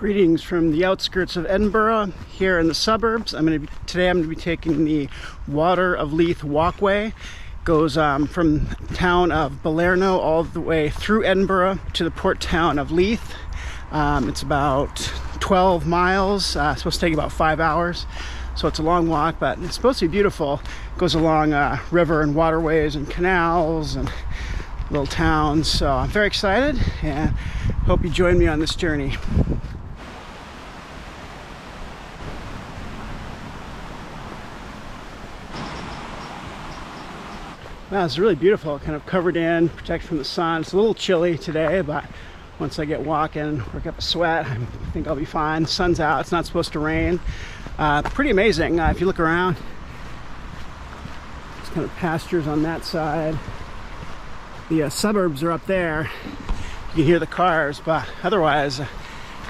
Greetings from the outskirts of Edinburgh, here in the suburbs. Today I'm going to be taking the Water of Leith Walkway. It goes from the town of Balerno all the way through Edinburgh to the port town of Leith. It's about 12 miles. It's supposed to take about 5 hours. So it's a long walk, but it's supposed to be beautiful. It goes along river and waterways and canals and little towns. So I'm very excited and hope you join me on this journey. Wow, it's really beautiful, kind of covered in, protected from the sun. It's a little chilly today, but once I get walking, work up a sweat, I think I'll be fine. The sun's out, it's not supposed to rain. Pretty amazing. If you look around, there's kind of pastures on that side. The suburbs are up there. You can hear the cars, but otherwise,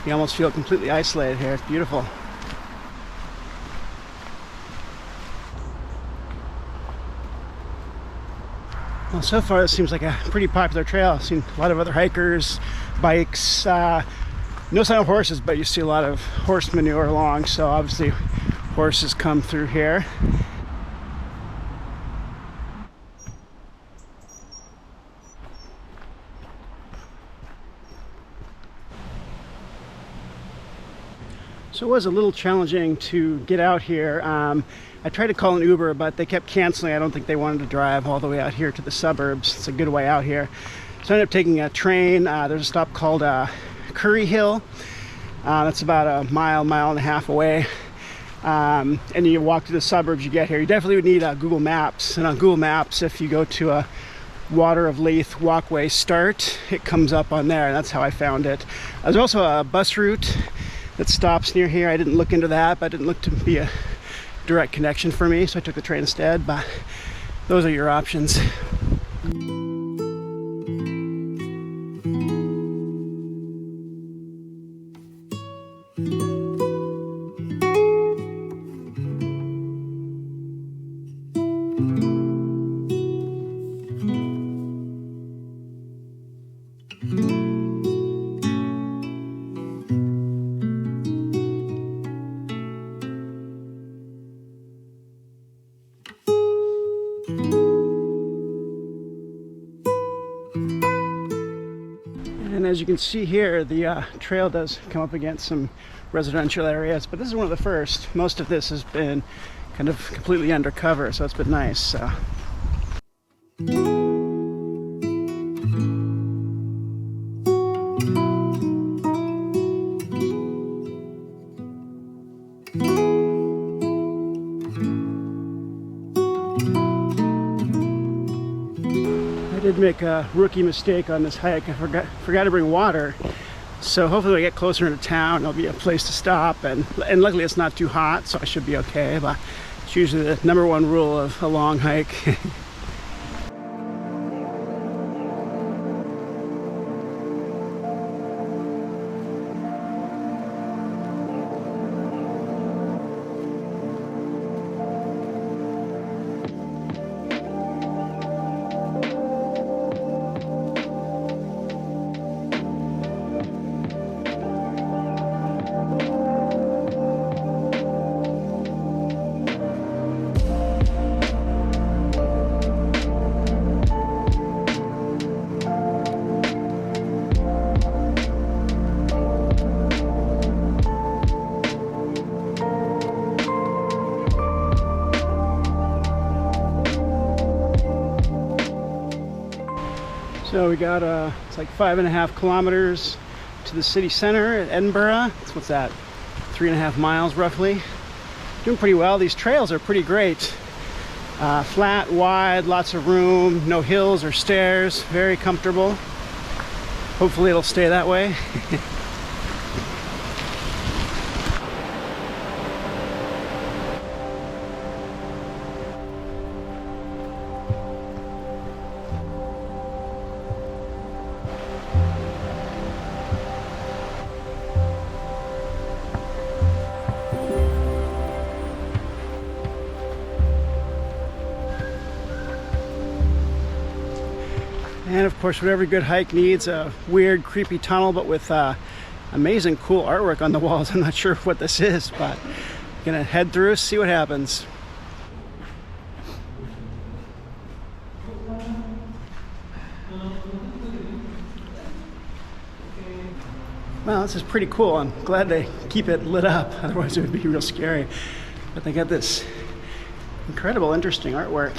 you almost feel completely isolated here. It's beautiful. Well, so far this seems like a pretty popular trail. I've seen a lot of other hikers, bikes, no sign of horses, but you see a lot of horse manure along, so obviously horses come through here. So it was a little challenging to get out here. I tried to call an Uber, but they kept canceling. I don't think they wanted to drive all the way out here to the suburbs. It's a good way out here. So I ended up taking a train. There's a stop called Curry Hill. That's about a mile and a half away. And you walk to the suburbs, you get here. You definitely would need Google Maps. And on Google Maps, if you go to a Water of Leith Walkway start, it comes up on there. And that's how I found it. There's also a bus route that stops near here. I didn't look into that, but it didn't look to be a direct connection for me, so I took the train instead, but those are your options. And as you can see here, the trail does come up against some residential areas, but this is one of the first. Most of this has been kind of completely undercover, so it's been nice. So. I did make a rookie mistake on this hike. I forgot to bring water, so hopefully when I get closer into town there'll be a place to stop, and luckily it's not too hot, so I should be okay, but it's usually the #1 rule of a long hike. So we got it's like 5.5 kilometers to the city center at Edinburgh. What's that? 3.5 miles roughly. Doing pretty well. These trails are pretty great. Flat, wide, lots of room, no hills or stairs, very comfortable. Hopefully it'll stay that way. And of course, what every good hike needs, a weird, creepy tunnel, but with amazing cool artwork on the walls. I'm not sure what this is, but I'm gonna head through, see what happens. Well, this is pretty cool. I'm glad they keep it lit up, otherwise it would be real scary. But they got this incredible, interesting artwork.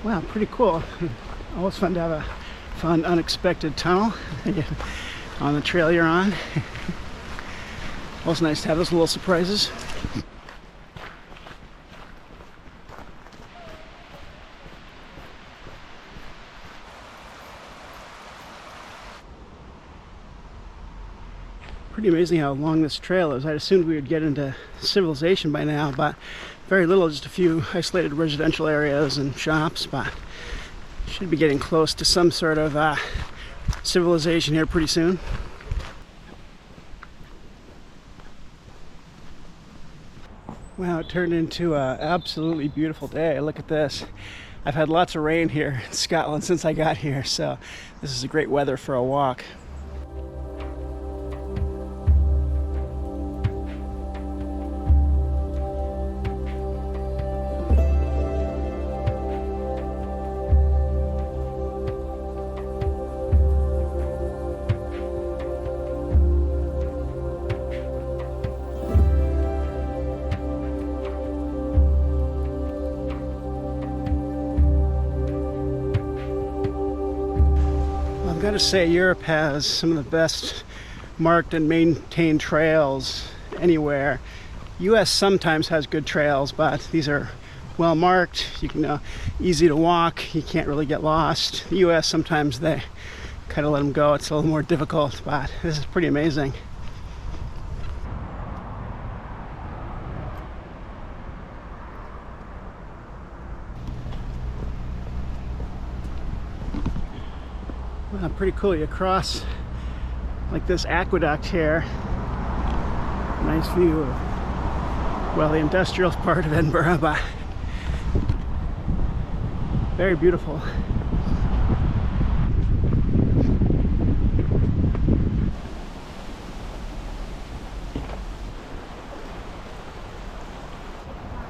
Wow, pretty cool. Always fun to have a fun, unexpected tunnel on the trail you're on. Always nice to have those little surprises. Pretty amazing how long this trail is. I assumed we would get into civilization by now, but very little, just a few isolated residential areas and shops, but should be getting close to some sort of civilization here pretty soon. Wow, it turned into an absolutely beautiful day. Look at this. I've had lots of rain here in Scotland since I got here, so this is a great weather for a walk. I've got to say, Europe has some of the best marked and maintained trails anywhere. US sometimes has good trails, but these are well marked. You can easy to walk. You can't really get lost. The US sometimes they kind of let them go. It's a little more difficult, but this is pretty amazing. Wow, pretty cool. You cross like this aqueduct here. Nice view of, well, the industrial part of Edinburgh, but very beautiful.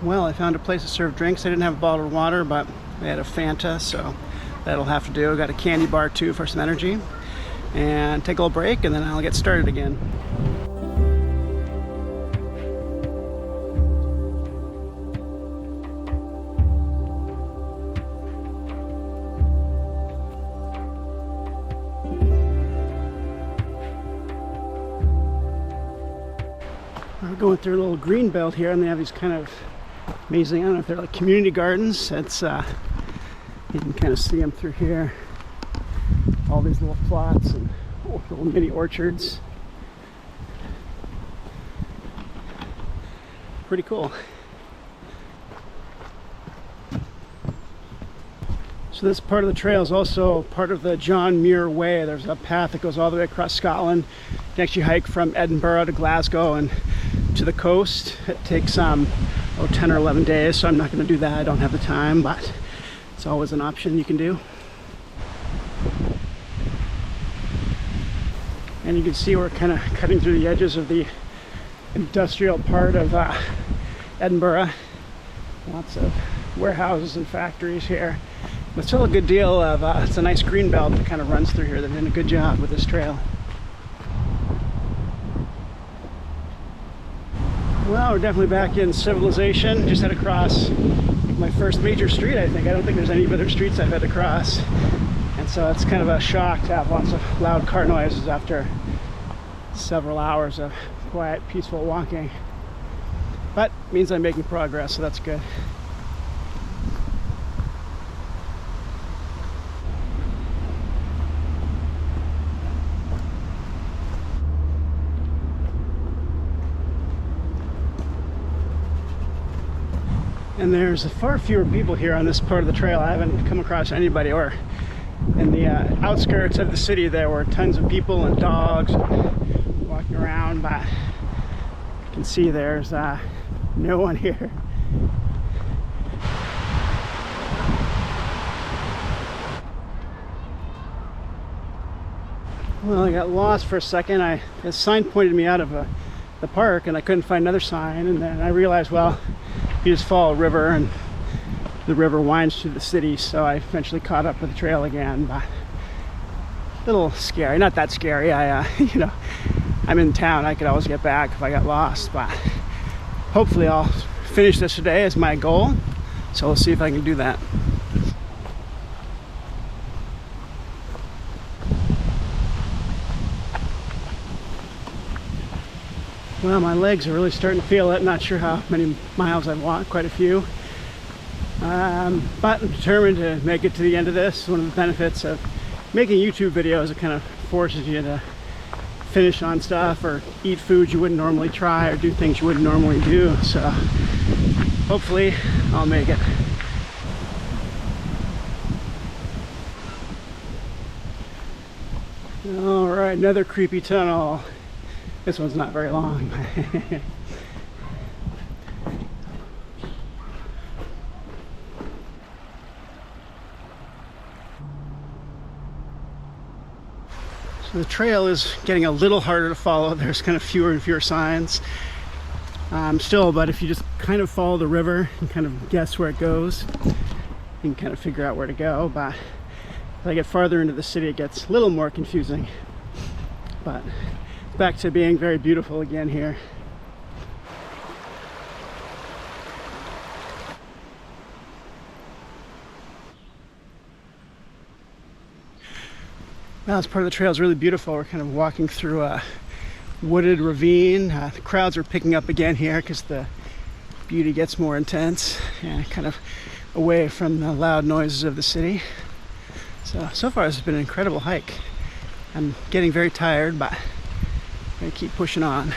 Well, I found a place to serve drinks. I didn't have a bottle of water, but I had a Fanta, so that'll have to do. I got a candy bar too for some energy. And take a little break and then I'll get started again. We're going through a little green belt here, and they have these kind of amazing, I don't know if they're like community gardens. It's you can kind of see them through here. All these little plots and little mini orchards. Pretty cool. So this part of the trail is also part of the John Muir Way. There's a path that goes all the way across Scotland. You can actually hike from Edinburgh to Glasgow and to the coast. It takes 10 or 11 days, so I'm not going to do that. I don't have the time, but it's always an option you can do. And you can see we're kind of cutting through the edges of the industrial part of Edinburgh. Lots of warehouses and factories here. But still a good deal of, it's a nice green belt that kind of runs through here. They've done a good job with this trail. Well, we're definitely back in civilization. Just had to cross my first major street, I think. I don't think there's any other streets I've had to cross. And so it's kind of a shock to have lots of loud car noises after several hours of quiet, peaceful walking. But it means I'm making progress, so that's good. And there's far fewer people here on this part of the trail. I haven't come across anybody, or in the outskirts of the city there were tons of people and dogs walking around, but can see there's no one here. Well, I got lost for a second. A sign pointed me out of the park, and I couldn't find another sign, and then I realized, well, you just follow a river and the river winds through the city, so I eventually caught up with the trail again. But a little scary, not that scary. You know, I'm in town, I could always get back if I got lost, but hopefully I'll finish this today as my goal, so we'll see if I can do that. Well, my legs are really starting to feel it. Not sure how many miles I've walked, quite a few. But I'm determined to make it to the end of this. One of the benefits of making YouTube videos, it kind of forces you to finish on stuff or eat food you wouldn't normally try or do things you wouldn't normally do. So hopefully I'll make it. All right, another creepy tunnel. This one's not very long. So the trail is getting a little harder to follow. There's kind of fewer and fewer signs. Still, but if you just kind of follow the river and kind of guess where it goes, you can kind of figure out where to go. But as I get farther into the city, it gets a little more confusing. But back to being very beautiful again here. Now this part of the trail is really beautiful. We're kind of walking through a wooded ravine. The crowds are picking up again here because the beauty gets more intense and kind of away from the loud noises of the city. So far this has been an incredible hike. I'm getting very tired, but I'm gonna keep pushing on.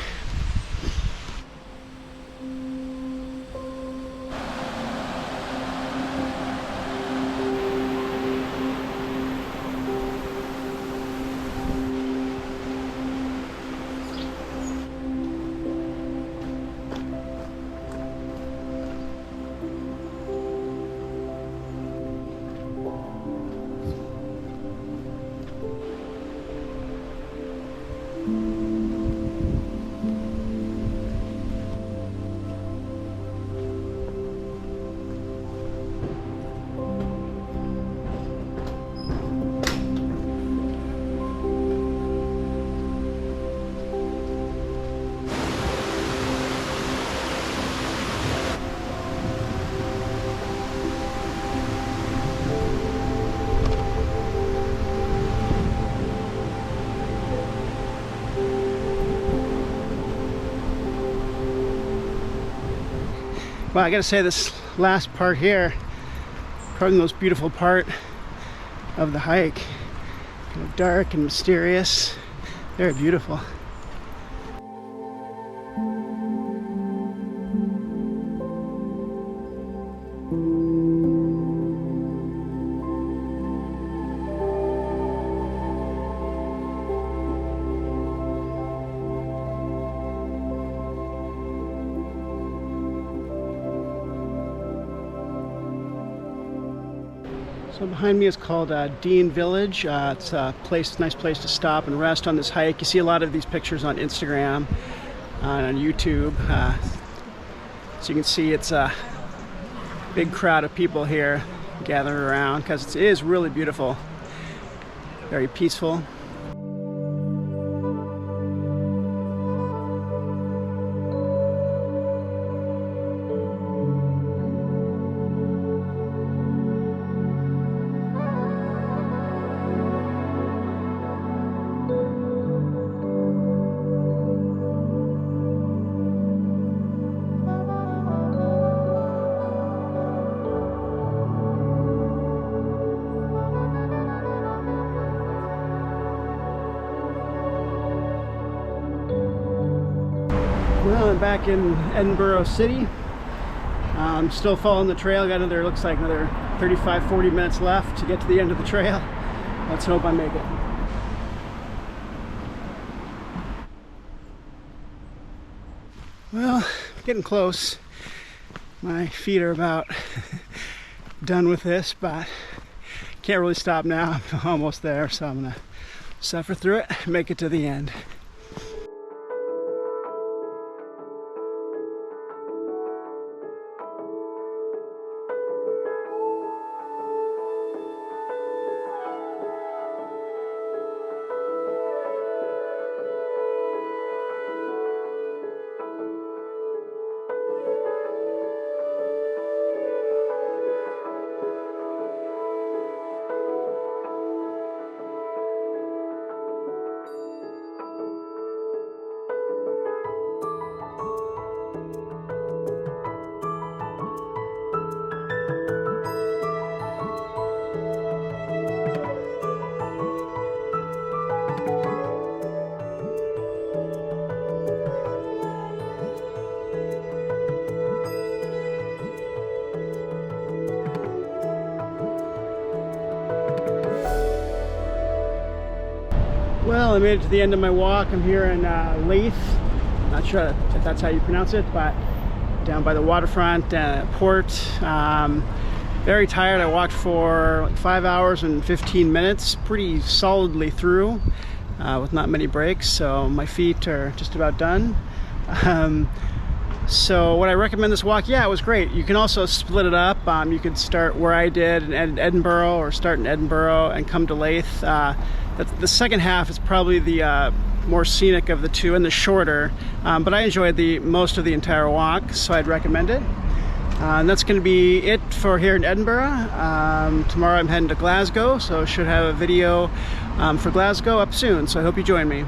Well, I gotta say, this last part here, probably the most beautiful part of the hike. Kind of dark and mysterious, very beautiful. So behind me is called Dean Village. It's a nice place to stop and rest on this hike. You see a lot of these pictures on Instagram and on YouTube. So you can see it's a big crowd of people here gathered around because it is really beautiful, very peaceful. Well, I'm back in Edinburgh City. I'm still following the trail. Got another, looks like another 35-40 minutes left to get to the end of the trail. Let's hope I make it. Well, getting close. My feet are about done with this, but can't really stop now. I'm almost there, so I'm gonna suffer through it, make it to the end. Well, I made it to the end of my walk. I'm here in Leith. Not sure if that's how you pronounce it, but down by the waterfront port. Very tired. I walked for like 5 hours and 15 minutes, pretty solidly through, with not many breaks. So my feet are just about done. So would I recommend this walk? Yeah, it was great. You can also split it up. You could start where I did in Edinburgh, or start in Edinburgh and come to Leith. The second half is probably the more scenic of the two and the shorter, but I enjoyed most of the entire walk, so I'd recommend it. And that's going to be it for here in Edinburgh. Tomorrow I'm heading to Glasgow, so should have a video for Glasgow up soon, so I hope you join me.